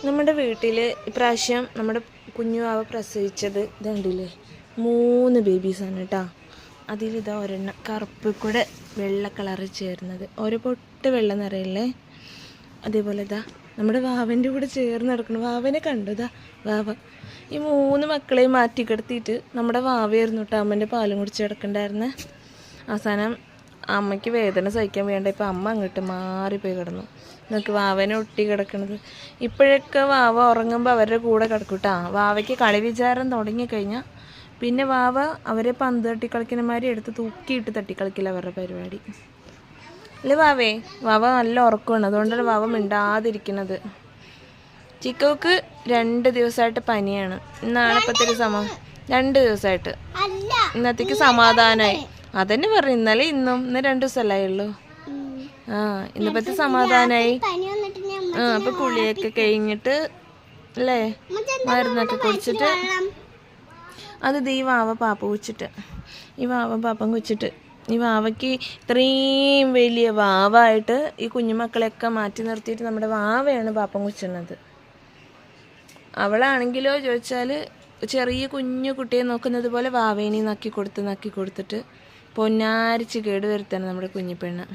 നമ്മുടെ വീട്ടിൽ ഇപ്രാവശ്യം നമ്മുടെ കുഞ്ഞുവാവ പ്രസവിച്ചത് ഇത് കണ്ടില്ലേ, 3 ബേബീസാണ് കേട്ടോ. അതിലിതാ ഒരെണ്ണം കറുപ്പ് കൂടെ വെള്ള കളറ് ചേർന്നത്, ഒരു പൊട്ട് വെള്ളം നിറയില്ലേ. അതേപോലെ ഇതാ നമ്മുടെ വാവൻ്റെ കൂടെ ചേർന്ന് നടക്കണം. വാവനെ കണ്ടു, ഇതാ വാവ. ഈ 3 മക്കളെയും മാറ്റി കിടത്തിയിട്ട് നമ്മുടെ വാവയായിരുന്നു കേട്ടോ അമ്മൻ്റെ പാലും കുടിച്ച് കിടക്കണ്ടായിരുന്നേ. അവസാനം അമ്മയ്ക്ക് വേദന സഹിക്കാൻ വേണ്ട ഇപ്പം അമ്മ അങ്ങോട്ട് മാറിപ്പോയി കിടന്നു. നമുക്ക് വാവനെ ഒട്ടി കിടക്കണത്. ഇപ്പോഴൊക്കെ വാവ ഉറങ്ങുമ്പോൾ അവരുടെ കൂടെ കിടക്കും കേട്ടോ. വാവയ്ക്ക് കളി വിചാരം തുടങ്ങിക്കഴിഞ്ഞാൽ പിന്നെ വാവ അവരെ പന്ത് തട്ടിക്കളിക്കുന്നമാതിരി എടുത്ത് തൂക്കിയിട്ട് തട്ടിക്കളിക്കില്ല അവരുടെ പരിപാടി. അല്ലേ വാവേ? വാവ നല്ല ഉറക്കമാണ്, അതുകൊണ്ടാണ് വാവ മിണ്ടാതിരിക്കുന്നത്. ചിക്കോക്ക് 2 ദിവസമായിട്ട് പനിയാണ്. ഇന്നാണ് ഇപ്പത്തെ 2 ദിവസമായിട്ട്. ഇന്നത്തേക്ക് സമാധാനമായി. അതന്നെ പറഞ്ഞു, ഇന്നലെ ഇന്നും 2 ദിവസമല്ലേ ഉള്ളൂ. ഇന്നിപ്പത്തെ സമാധാനായി. അപ്പൊ കുളിയൊക്കെ കഴിഞ്ഞിട്ട് അല്ലേ മരുന്നൊക്കെ കുടിച്ചിട്ട് അത് ഈ വാവ പാപ്പ കുച്ചിട്ട് ഈ പാപ്പം കുച്ചിട്ട് ഈ വാവയ്ക്ക് ഇത്രയും വലിയ വാവായിട്ട് ഈ കുഞ്ഞുമക്കളെയൊക്കെ മാറ്റി നിർത്തിയിട്ട് നമ്മുടെ വാവയാണ് പാപ്പം കുച്ചുന്നത്. അവളാണെങ്കിലോ ചോദിച്ചാൽ ചെറിയ കുഞ്ഞു കുട്ടിയെ നോക്കുന്നത് പോലെ വാവേനെ നക്കി കൊടുത്തിട്ട് പൊന്നാരിച്ച് കേടുവരുത്താണ് നമ്മുടെ കുഞ്ഞിപ്പെണ്ണ്.